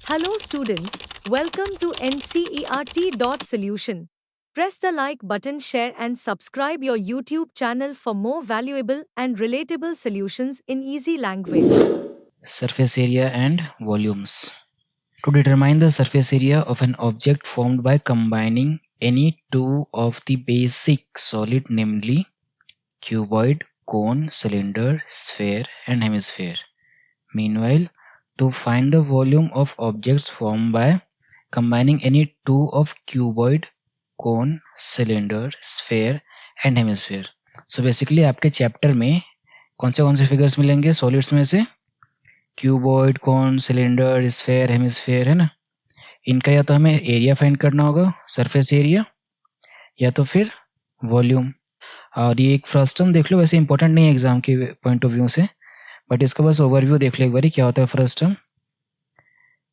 Hello students, welcome to NCERT.solution. Press the like button, share and subscribe your YouTube channel for more valuable and relatable solutions in easy language. Surface area and volumes. To determine the surface area of an object formed by combining any two of the basic solid, namely cuboid, cone, cylinder, sphere and hemisphere. Meanwhile, to find the volume of objects formed by combining any two of cuboid, cone, cylinder, sphere and hemisphere. So basically आपके chapter में कौन से figures मिलेंगे solids में से? Cuboid, cone, cylinder, sphere, hemisphere, है ना? इनका या तो हमें एरिया फाइंड करना होगा, सरफेस एरिया, या तो फिर वॉल्यूम। और ये एक फ्रस्टम देख लो, वैसे इंपॉर्टेंट नहीं है एग्जाम के पॉइंट ऑफ व्यू से, बट इसका बस ओवरव्यू देख लो एक बारी क्या होता है frustum.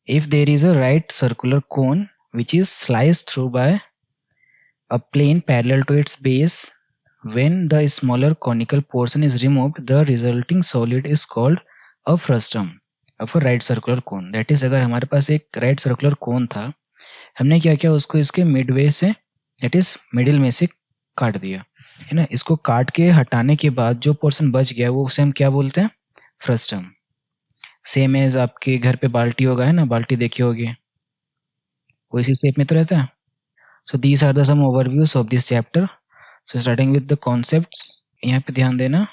If there is a right circular cone which is sliced through by a plane parallel to its base, when the smaller conical portion is removed, the resulting solid is called a frustum of a right circular cone. That is, अगर हमारे पास एक right circular cone था, हमने क्या किया, उसको इसके Midway से, that is मिडिल में से काट दिया, है ना? इसको काट के हटाने के बाद जो पोर्शन बच गया वो उसे हम क्या बोलते हैं? फ्रस्टम। सेम एज आपके घर पे बाल्टी होगा, है ना? बाल्टी देखी होगी, वो इसी शेप में तो रहता है। So these are the some overviews of this chapter. So starting with the concepts, यहाँ पे ध्यान देना,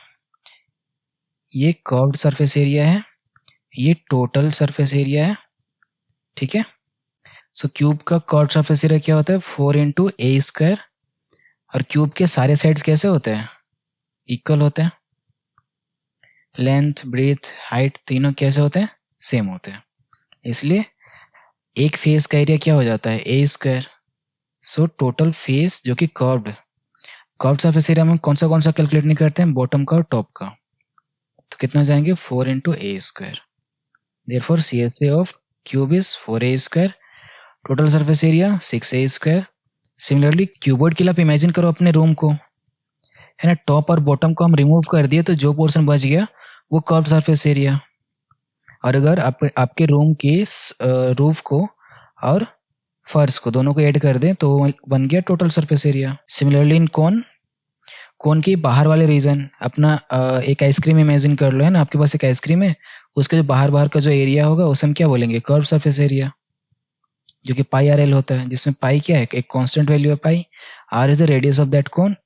ये कर्व्ड सरफेस एरिया है, ये टोटल सरफेस एरिया है, ठीक है? सो क्यूब का कर्व्ड सरफेस एरिया क्या होता है? 4 इंटू ए स्क्वायर। और क्यूब के सारे साइड्स कैसे होते हैं? इक्वल होते हैं। लेंथ, ब्रेथ, हाइट तीनों कैसे होते हैं? सेम होते हैं। इसलिए एक फेस का एरिया क्या हो जाता है? ए स्क्वायर। सो टोटल फेस जो कि कर्व्ड सरफेस एरिया में कौन सा कैलकुलेट नहीं करते हैं? बॉटम का और टॉप का। तो कितना जाएंगे? 4 into A square. Therefore CSA of cube is 4a square. Total surface area 6a square. Similarly cuboid के लिए आप इमेजिन करो अपने रूम को, है ना? टॉप और बॉटम को हम रिमूव कर दिए तो जो पोर्शन बच गया वो कर्व्ड सरफेस एरिया। और अगर आपके रूम के रूफ को और फर्श को दोनों को ऐड कर दें तो बन गया total surface area. Similarly in cone की बाहर वाले रीजन, अपना एक आइसक्रीम इमेजिन कर लो, है ना? आपके पास एक आइसक्रीम है, उसके जो बाहर का जो एरिया होगा उसे हम क्या बोलेंगे? कर्व सरफेस एरिया, जो कि पाई आर एल होता है, जिसमें पाई क्या है? एक कांस्टेंट वैल्यू है pi, R is the radius of that cone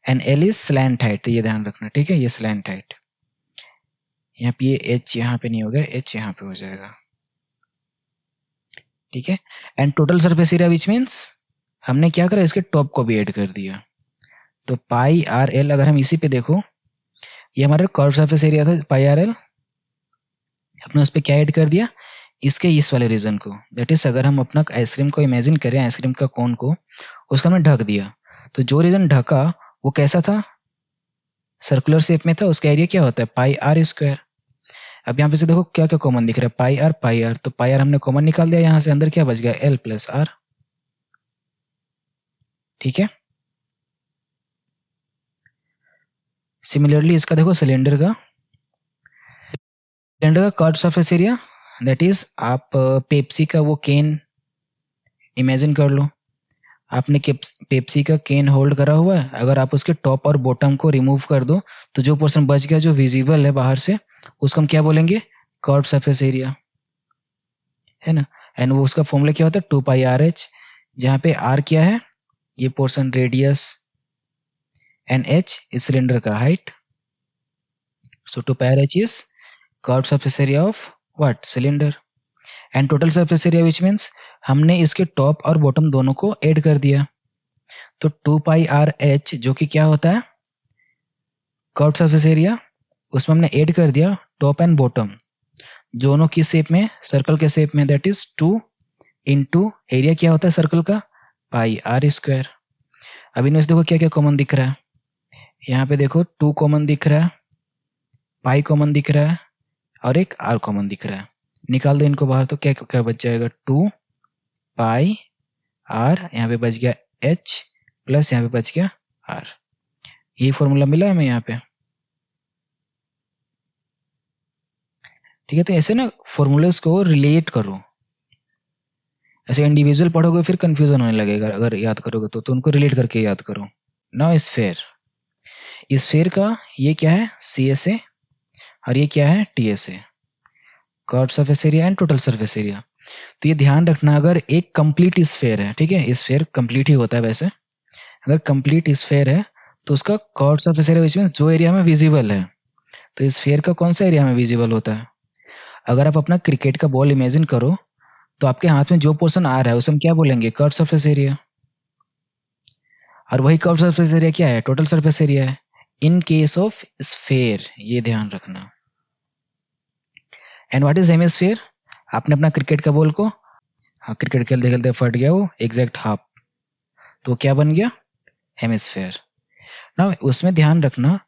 and L is slant height. तो ये ध्यान रखना, ठीक है? ये स्लैंट हाइट। यहाँ पे ये एच यहाँ पे नहीं होगा, एच यहाँ पे हो जाएगा, ठीक है? And total surface area which means हमने क्या करा, इसके टॉप को भी ऐड कर दिया। तो पाई आर एल, अगर हम इसी पे देखो, ये हमारा कर्व सरफेस एरिया था पाई आर एल, अपने उस पर क्या ऐड कर दिया? इसके इस वाले रीजन को। दैट इज, अगर हम अपना आइसक्रीम को इमेजिन करें, आइसक्रीम का कोन को, उसका हमने ढक दिया, तो जो रीजन ढका वो कैसा था? सर्कुलर शेप में था। उसका एरिया क्या होता है? Pi R square. अब यहाँ पे से देखो क्या क्या कॉमन दिख रहा है? पाई आर, तो पाई आर हमने कॉमन निकाल दिया, यहाँ से अंदर क्या बच गया? एल प्लस आर, ठीक है? सिमिलरली इसका देखो सिलेंडर का curve surface area, that is आप पेप्सी का वो केन इमेजिन कर लो। आपने पेप्सी का केन होल्ड करा हुआ है, अगर आप उसके टॉप और बॉटम को रिमूव कर दो तो जो पोर्शन बच गया जो विजिबल है बाहर से, उसको हम क्या बोलेंगे? कर्व सरफेस एरिया, है ना? एंड वो उसका फॉर्मूला क्या होता है? 2 पाई आर एच, जहाँ पे आर क्या है? ये portion radius, and H is cylinder का height. So 2 pi R H is curve surface area of what? Cylinder. And total surface area which means हमने इसके टॉप और बॉटम दोनों को ऐड कर दिया, तो 2 पाई आर एच जो कि क्या होता है? कर्व सरफेस एरिया, उसमें हमने ऐड कर दिया टॉप एंड बॉटम दोनों की शेप में, सर्कल के शेप में, दैट इज 2 इंटू एरिया क्या होता है सर्कल का? पाई आर स्क्वायर। अब इनमें से देखो क्या क्या कॉमन दिख रहा है। यहाँ पे देखो 2 कॉमन दिख रहा है, पाई कॉमन दिख रहा है, और एक आर कॉमन दिख रहा है। निकाल दो इनको बाहर तो क्या क्या बच जाएगा? 2 पाई आर, यहाँ पे बच गया एच, प्लस यहाँ पे बच गया आर। ये फॉर्मूला मिला हमें यहाँ पे, ठीक है? तो ऐसे ना फॉर्मूलाज को रिलेट करो, ऐसे इंडिविजुअल पढ़ोगे फिर कंफ्यूजन होने लगेगा, अगर याद करोगे तो उनको रिलेट करके याद करो। नाउ स्फीयर, स्फीयर का ये क्या है CSA और ये क्या है TSA, curve surface area and total surface area. तो ये ध्यान रखना, अगर एक कंप्लीट स्फीयर है, ठीक है, स्फीयर कंप्लीट ही होता है वैसे, अगर कंप्लीट स्फीयर है तो उसका curve surface area which means जो एरिया में विजिबल है, तो स्फीयर का कौन सा एरिया में विजिबल होता है। अगर आप अपना क्रिकेट का बॉल इमेजिन करो तो आपके हाथ में जो पोर्शन आ रहा है उसे हम क्या बोलेंगे, कर्व सरफेस एरिया, और वही कर्व सरफेस एरिया क्या है, टोटल सरफेस एरिया है इन केस ऑफ स्फीयर, ये ध्यान रखना। एंड व्हाट इज हेमिस्फीयर, आपने अपना क्रिकेट का बॉल को, हाँ, क्रिकेट खेलते खेलते फट गया वो एग्जैक्ट हाफ, तो क्या बन गया, हेमिस्फीयर। ना उसमें ध्यान रखना,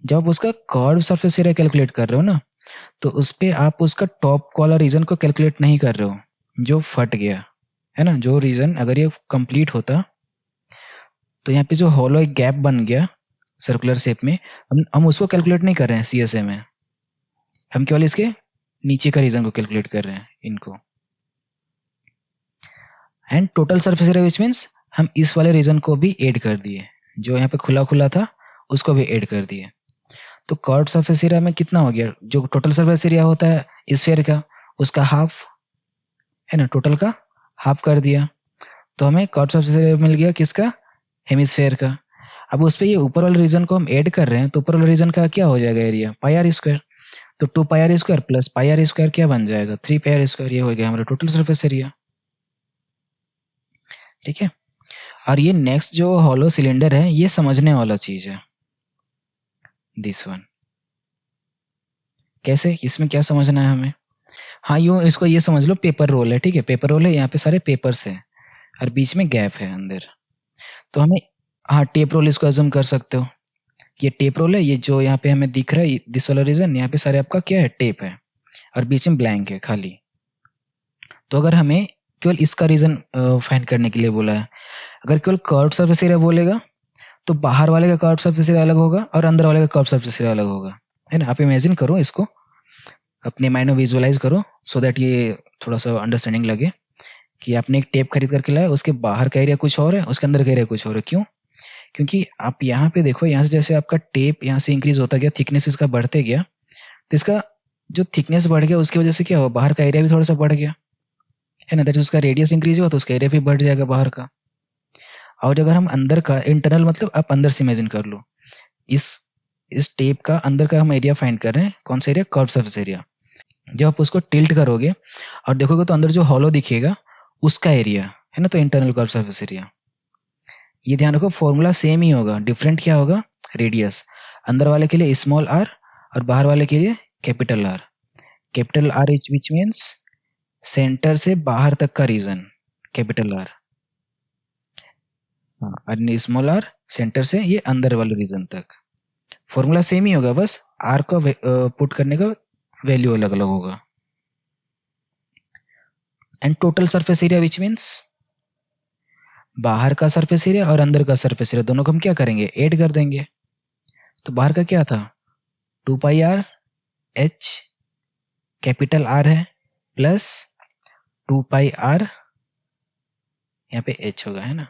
जब आप उसका कर्व सरफेस एरिया कैलकुलेट कर रहे हो ना, तो उस पे आप उसका टॉप वाला रीजन को कैलकुलेट नहीं कर रहे हो जो फट गया है ना, जो रीजन अगर ये कंप्लीट होता तो यहाँ पे जो हॉलो एक गैप बन गया सर्कुलर शेप में, हम उसको कैलकुलेट नहीं कर रहे हैं CSA में, हम केवल इसके नीचे का रीजन को कैलकुलेट कर रहे हैं इनको। And total surface area which means हम इस वाले रीजन को भी ऐड कर दिए, जो यहाँ पे खुला खुला था उसको भी ऐड कर दिए। तो कर्व सरफेस एरिया में कितना हो गया, जो टोटल सरफेस एरिया होता है स्फीयर का उसका हाफ है ना, टोटल का हाफ कर दिया, तो हमें कर्व सरफेस एरिया मिल गया किसका, हेमिस्फीयर का। अब उस पे ये ऊपर वाले रीजन को हम ऐड कर रहे हैं, तो ऊपर वाले रीजन का क्या हो जाएगा एरिया, पाई आर स्क्वायर, तो 2 pi R square plus pi R square क्या बन जाएगा, 3 पाई आर स्क्वायर, ये हो गया हमारा टोटल सरफेस एरिया, ठीक है। और ये नेक्स्ट जो हॉलो सिलेंडर है ये समझने वाला चीज है, दिस वन कैसे, इसमें क्या समझना है हमें, हाँ यूं इसको ये समझ लो पेपर रोल है, ठीक है, पेपर रोल है, यहाँ पे सारे पेपर्स हैं और बीच में गैप है अंदर, तो हमें, हाँ टेप रोल इसको अज्यूम कर सकते हो, ये टेप रोल है, ये जो यहाँ पे हमें दिख रहा है दिस वाला रीजन, यहाँ पे सारे आपका क्या है टेप है और बीच में ब्लैंक है खाली। तो अगर हमें केवल इसका रीजन फाइंड करने के लिए बोला है, अगर केवल कर्व सरफेस एरिया बोलेगा तो बाहर वाले का कर्व सरफेस एरिया अलग होगा और अंदर वाले का कर्व सरफेस एरिया अलग होगा, है ना। आप इमेजिन करो इसको, अपने माइंड में विजुअलाइज करो सो दैट ये थोड़ा सा अंडरस्टैंडिंग लगे कि आपने एक टेप खरीद करके लाया, उसके बाहर का एरिया कुछ और है, उसके अंदर का एरिया कुछ और है, क्यों, क्योंकि आप यहाँ पे देखो, यहाँ से जैसे आपका टेप यहाँ से इंक्रीज होता गया, थिकनेस इसका बढ़ते गया, तो इसका जो थिकनेस बढ़ गया उसकी वजह से क्या हुआ, बाहर का एरिया भी थोड़ा सा बढ़ गया, है ना, दैट उसका रेडियस इंक्रीज हुआ तो उसका एरिया भी बढ़ जाएगा बाहर का। और अगर हम अंदर का इंटरनल, मतलब आप अंदर से इमेजिन कर लो, इस टेप का अंदर का हम एरिया फाइंड कर रहे हैं, कौन सा एरिया, कर्व सरफेस एरिया। जब आप उसको टिल्ट करोगे और देखोगे तो अंदर जो हॉलो दिखेगा उसका एरिया है ना, तो इंटरनल कर्व सरफेस एरिया। ये ध्यान रखो फॉर्मूला सेम ही होगा, डिफरेंट क्या होगा, रेडियस, अंदर वाले के लिए स्मॉल आर और बाहर वाले के लिए capital R, capital R which means centre से बाहर तक का रीजन, कैपिटल आर, और स्मॉल आर सेंटर से ये अंदर वाले रीजन तक। फॉर्मूला सेम ही होगा, बस आर का पुट करने का वैल्यू अलग अलग होगा। And total surface area which means बाहर का सरफेस एरिया और अंदर का सरफेस एरिया दोनों को हम क्या करेंगे, ऐड कर देंगे। तो बाहर का क्या था, 2 pi R H, capital R है, प्लस 2 पाई आर, यहाँ पे एच होगा, है ना,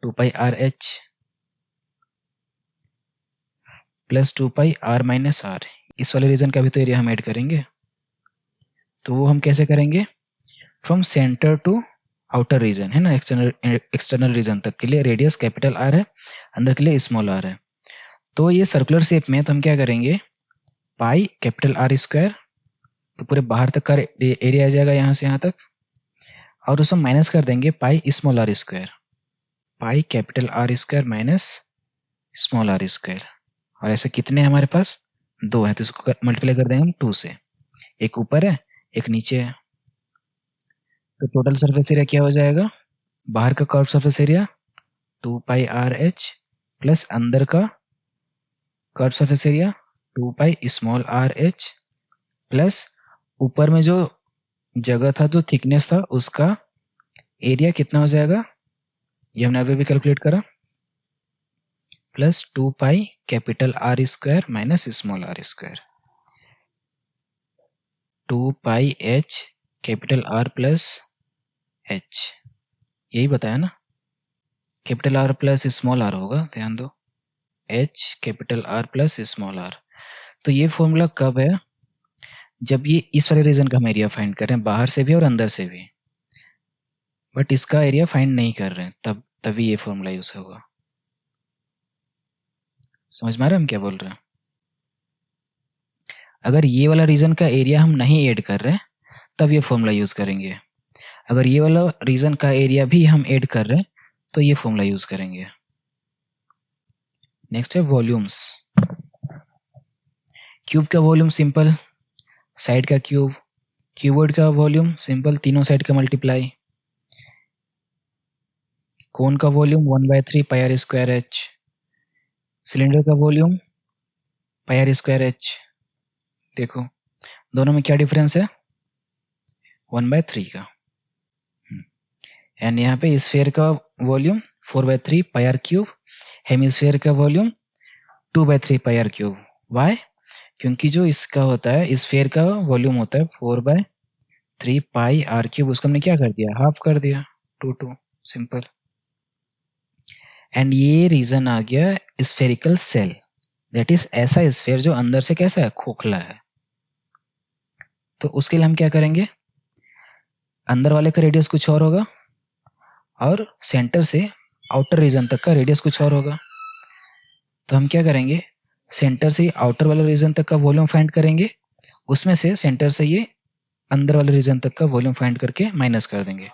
2 pi R H plus 2 pi R minus R, इस वाले रीजन का भी तो एरिया हम ऐड करेंगे, तो वो हम कैसे करेंगे, from centre to outer region, है ना, एक्सटर्नल रीजन तक के लिए रेडियस कैपिटल आर है, अंदर के लिए स्मॉल आर है। तो ये सर्कुलर शेप में तो हम क्या करेंगे, पाई कैपिटल आर स्क्वायर, तो पूरे बाहर तक का एरिया आ जाएगा यहाँ से यहाँ तक, और उसको माइनस कर देंगे pi small R square, pi capital R square minus small R square, और ऐसे कितने हमारे पास, 2 है, तो इसको मल्टीप्लाई कर देंगे हम 2 से, एक ऊपर है एक नीचे है, तो टोटल सरफेस एरिया क्या हो जाएगा, बाहर का curve surface area 2 pi R H plus अंदर का curve surface area 2 pi small are H, plus ऊपर में जो जगह था, जो थिकनेस था, उसका एरिया कितना हो जाएगा, ये हमने अभी भी कैलकुलेट करा, plus 2 pi capital R square minus small R square, 2 pi H capital R plus H, यही बताया ना, capital R plus small R होगा, ध्यान दो, H capital R plus small R. तो ये फॉर्मूला कब है, जब ये इस वाले रीजन का हम एरिया फाइंड कर रहे हैं, बाहर से भी और अंदर से भी, बट इसका एरिया फाइंड नहीं कर रहे हैं, तब तभी ये फॉर्मूला यूज होगा। समझ में आ रहा है हम क्या बोल रहे हैं? अगर ये वाला रीजन का एरिया हम नहीं ऐड कर रहे हैं तब ये फॉर्मूला यूज करेंगे, अगर ये वाला रीजन का एरिया भी हम ऐड कर रहे हैं तो ये फॉर्मूला यूज करेंगे। नेक्स्ट है वॉल्यूम्स। क्यूब का वॉल्यूम सिंपल, साइड का क्यूब, क्यूबॉइड का वॉल्यूम सिंपल, तीनों साइड का मल्टीप्लाई, कोन का volume 1/3 pi R square H, cylinder का volume pi R square H. देखो दोनों में क्या डिफरेंस है, 1/3 का। एंड यहाँ पे स्फीयर का volume 4/3 pi R cube, hemisphere का volume 2/3 pi R cube. Why? क्योंकि जो इसका होता है स्फीयर का वॉल्यूम होता है 4/3 पाई आर क्यूब, उसको हमने क्या कर दिया, हाफ कर दिया, 2 सिंपल। एंड ये रीजन आ गया स्फेरिकल सेल, दैट इज ऐसा स्फीयर जो अंदर से कैसा है, खोखला है। तो उसके लिए हम क्या करेंगे, अंदर वाले का रेडियस कुछ और होगा और सेंटर से आउटर रीजन तक का रेडियस कुछ और होगा। तो हम क्या करेंगे, सेंटर से आउटर वाले रीजन तक का वॉल्यूम फाइंड करेंगे, उसमें से सेंटर से ये अंदर वाले रीजन तक का वॉल्यूम फाइंड करके माइनस कर देंगे।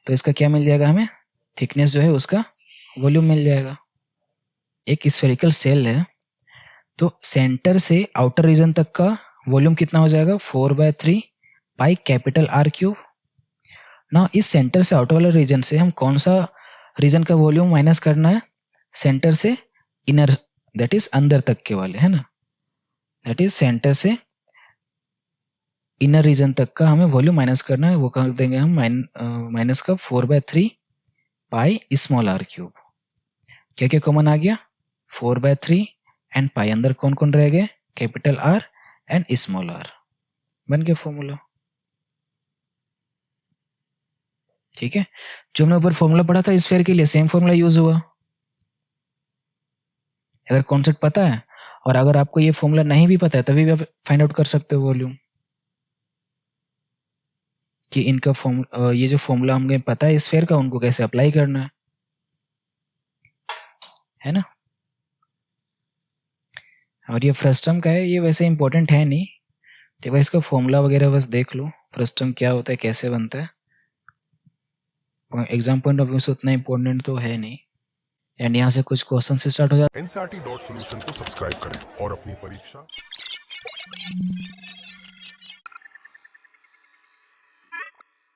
तो इसका क्या मिल जाएगा हमें, थिकनेस जो है उसका वॉल्यूम मिल जाएगा। एक स्फेरिकल सेल है तो सेंटर से आउटर रीजन तक का वॉल्यूम कितना हो जाएगा, 4/3 पाई कैपिटल आर क्यूब। ना इस सेंटर से आउटर वाले रीजन से हम कौन सा रीजन का वॉल्यूम माइनस करना है, सेंटर से इनर, दैट इज अंदर तक के वाले, है ना, दैट इज सेंटर से इनर रीजन तक का हमें वॉल्यूम माइनस करना है, वो कर देंगे हम माइनस का 4/3 पाई स्मॉल आर क्यूब। क्या क्या कॉमन आ गया, 4/3 एंड पाई, अंदर कौन कौन रह गए, capital R and small R, बन गया फॉर्मूला। ठीक है, जो हमने ऊपर फॉर्मूला पढ़ा था स्फीयर के लिए सेम फॉर्मूला यूज हुआ। अगर कॉन्सेप्ट पता है और अगर आपको ये फॉर्मूला नहीं भी पता है तभी भी आप फाइंड आउट कर सकते हो वॉल्यूम, कि इनका ये जो फॉर्मूला हमें पता है स्फीयर का, उनको कैसे अप्लाई करना है ना। और ये फ्रस्टम का है, ये वैसे इंपॉर्टेंट है नहीं, देखो इसका फॉर्मूला वगैरह बस देख लो, फ्रस्टम क्या होता है, कैसे बनता है, एग्जाम पॉइंट ऑफ व्यू से उतना इंपॉर्टेंट तो है नहीं। एंड यहाँ से कुछ क्वेश्चन से स्टार्ट हो जाता है। NCERT.solution को सब्सक्राइब करें और अपनी परीक्षा